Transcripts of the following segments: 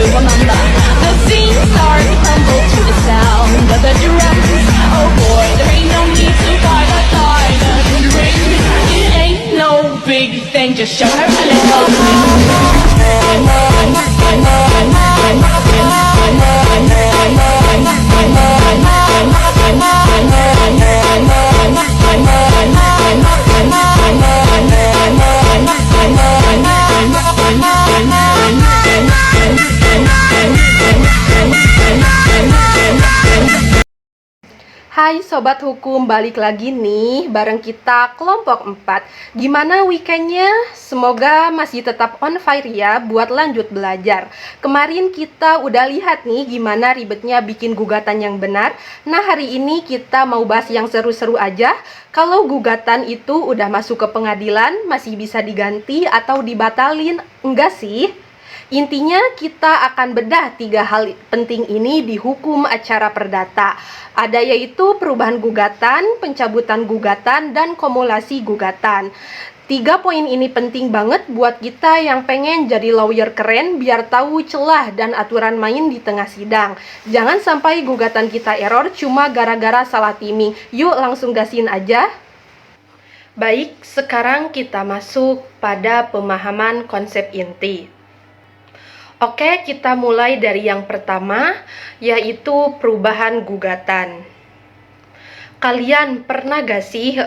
remember. The scene starts to tumble to the sound of the drums. Oh boy, there ain't no need to fight a diamond ring. It ain't no big thing, just show her a little Hai Sobat Hukum, balik lagi nih bareng kita kelompok 4. Gimana weekendnya? Semoga masih tetap on fire ya buat lanjut belajar. Kemarin kita udah lihat nih gimana ribetnya bikin gugatan yang benar. Nah hari ini kita mau bahas yang seru-seru aja. Kalau gugatan itu udah masuk ke pengadilan, masih bisa diganti atau dibatalin? Enggak sih? Intinya kita akan bedah 3 hal penting ini di hukum acara perdata. Ada yaitu perubahan gugatan, pencabutan gugatan, dan kumulasi gugatan. 3 poin ini penting banget buat kita yang pengen jadi lawyer keren biar tahu celah dan aturan main di tengah sidang. Jangan sampai gugatan kita error cuma gara-gara salah timing. Yuk langsung gasin aja. Baik, sekarang kita masuk pada pemahaman konsep inti. Oke, kita mulai dari yang pertama, yaitu perubahan gugatan. Kalian pernah gak sih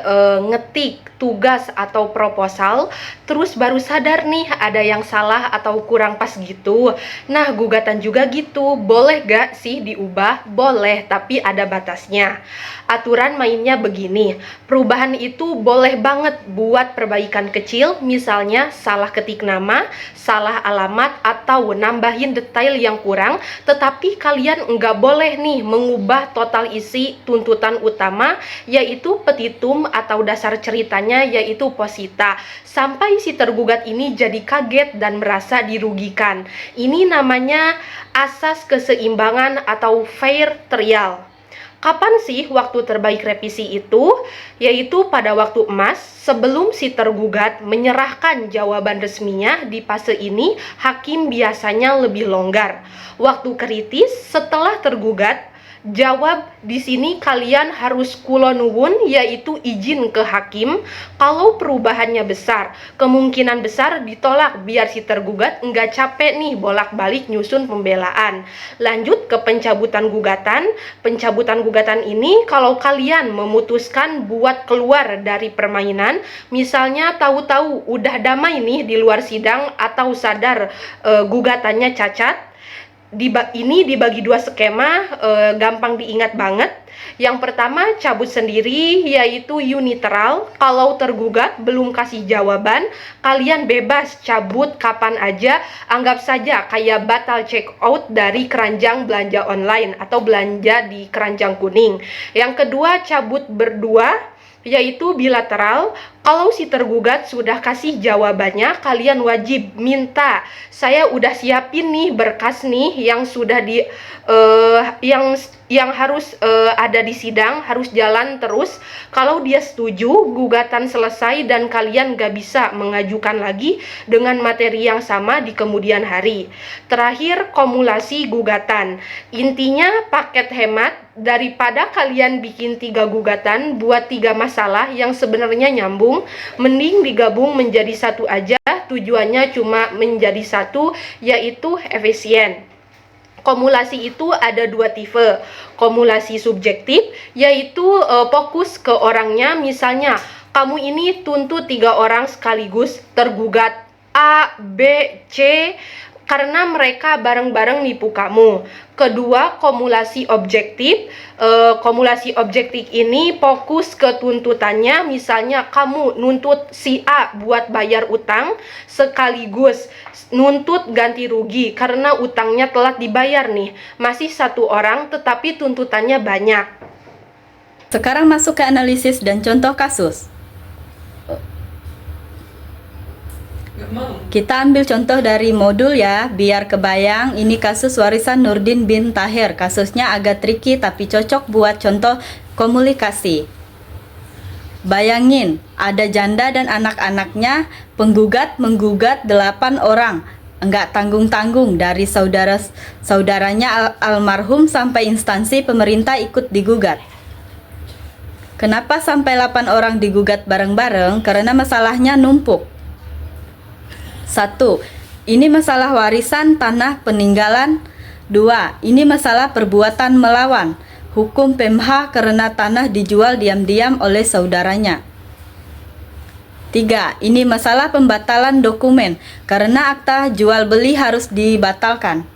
ngetik tugas atau proposal, terus baru sadar nih ada yang salah atau kurang pas gitu? Nah, gugatan juga gitu, boleh gak sih diubah? Boleh, tapi ada batasnya. Aturan mainnya begini, perubahan itu boleh banget buat perbaikan kecil, misalnya salah ketik nama, salah alamat, atau nambahin detail yang kurang, tetapi kalian nggak boleh nih mengubah total isi tuntutan utama, yaitu petitum atau dasar ceritanya, yaitu posita, sampai si tergugat ini jadi kaget dan merasa dirugikan. Ini namanya asas keseimbangan atau fair trial. Kapan sih waktu terbaik revisi itu? Yaitu pada waktu emas, sebelum si tergugat menyerahkan jawaban resminya. Di fase ini, hakim biasanya lebih longgar. Waktu kritis, setelah tergugat jawab, di sini kalian harus kulo nuwun, yaitu izin ke hakim. Kalau perubahannya besar, kemungkinan besar ditolak biar si tergugat nggak capek nih bolak-balik nyusun pembelaan. Lanjut ke pencabutan gugatan. Pencabutan gugatan ini kalau kalian memutuskan buat keluar dari permainan, misalnya tahu-tahu udah damai nih di luar sidang atau sadar gugatannya cacat. Ini dibagi 2 skema, gampang diingat banget. Yang pertama, cabut sendiri, yaitu unilateral. Kalau tergugat belum kasih jawaban, kalian bebas cabut kapan aja. Anggap saja kayak batal check out dari keranjang belanja online atau belanja di keranjang kuning. Yang kedua, cabut berdua, yaitu bilateral. Kalau si tergugat sudah kasih jawabannya, kalian wajib minta, saya udah siapin nih berkas nih yang sudah yang harus ada di sidang, harus jalan terus. Kalau dia setuju, gugatan selesai dan kalian gak bisa mengajukan lagi dengan materi yang sama di kemudian hari. Terakhir, kumulasi gugatan. Intinya paket hemat, daripada kalian bikin 3 gugatan buat 3 masalah yang sebenarnya nyambung, mending digabung menjadi satu aja. Tujuannya cuma menjadi satu, yaitu efisien. Kumulasi itu ada 2 tipe. Kumulasi subjektif, yaitu fokus ke orangnya. Misalnya, kamu ini tuntut 3 orang sekaligus, tergugat A, B, C, karena mereka bareng-bareng nipu kamu. Kedua, kumulasi objektif. Kumulasi objektif ini fokus ke tuntutannya. Misalnya kamu nuntut si A buat bayar utang, sekaligus nuntut ganti rugi karena utangnya telat dibayar nih. Masih 1 orang tetapi tuntutannya banyak. Sekarang masuk ke analisis dan contoh kasus. Kita ambil contoh dari modul ya, biar kebayang. Ini kasus warisan Nurdin bin Tahir. Kasusnya agak tricky tapi cocok buat contoh komunikasi. Bayangin, ada janda dan anak-anaknya, penggugat menggugat 8 orang. enggak tanggung-tanggung dari saudaranya almarhum sampai instansi pemerintah ikut digugat. Kenapa sampai 8 orang digugat bareng-bareng? Karena masalahnya numpuk. 1. Ini masalah warisan tanah peninggalan. 2. Ini masalah perbuatan melawan hukum PMH karena tanah dijual diam-diam oleh saudaranya. 3. Ini masalah pembatalan dokumen karena akta jual beli harus dibatalkan.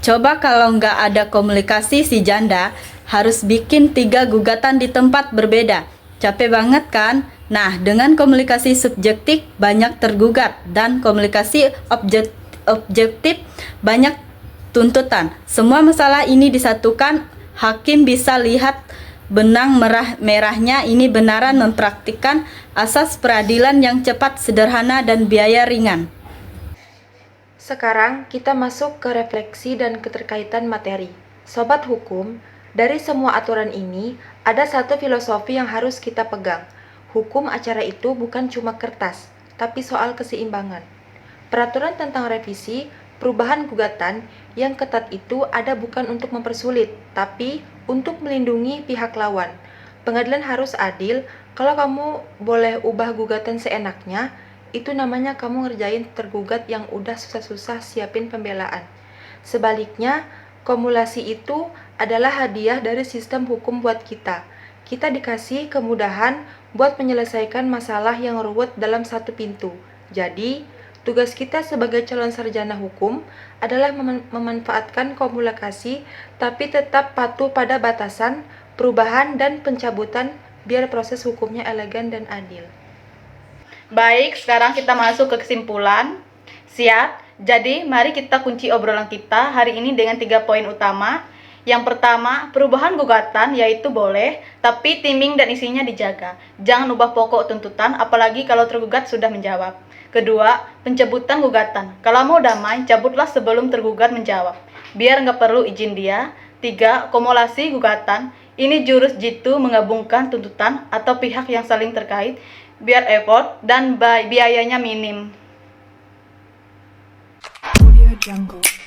Coba kalau nggak ada komunikasi, si janda harus bikin 3 gugatan di tempat berbeda. Capek banget kan? Nah, dengan komunikasi subjektif banyak tergugat dan komunikasi objektif banyak tuntutan. Semua masalah ini disatukan, hakim bisa lihat benang merahnya. Ini benaran mempraktikkan asas peradilan yang cepat, sederhana, dan biaya ringan. Sekarang kita masuk ke refleksi dan keterkaitan materi. Sobat hukum, dari semua aturan ini, ada satu filosofi yang harus kita pegang. Hukum acara itu bukan cuma kertas, tapi soal keseimbangan. Peraturan tentang revisi, perubahan gugatan yang ketat itu ada bukan untuk mempersulit, tapi untuk melindungi pihak lawan. Pengadilan harus adil. Kalau kamu boleh ubah gugatan seenaknya, itu namanya kamu ngerjain tergugat yang udah susah-susah siapin pembelaan. Sebaliknya, kumulasi itu adalah hadiah dari sistem hukum buat kita. Kita dikasih kemudahan buat menyelesaikan masalah yang ruwet dalam satu pintu. Jadi, tugas kita sebagai calon sarjana hukum adalah memanfaatkan komunikasi, tapi tetap patuh pada batasan, perubahan, dan pencabutan biar proses hukumnya elegan dan adil. Baik, sekarang kita masuk ke kesimpulan. Siap? Jadi, mari kita kunci obrolan kita hari ini dengan 3 poin utama. Yang pertama, perubahan gugatan yaitu boleh, tapi timing dan isinya dijaga. Jangan ubah pokok tuntutan, apalagi kalau tergugat sudah menjawab. Kedua, pencabutan gugatan. Kalau mau damai, cabutlah sebelum tergugat menjawab, biar nggak perlu izin dia. 3. Kumulasi gugatan. Ini jurus jitu menggabungkan tuntutan atau pihak yang saling terkait, biar effort dan biayanya minim. Audio Jungle.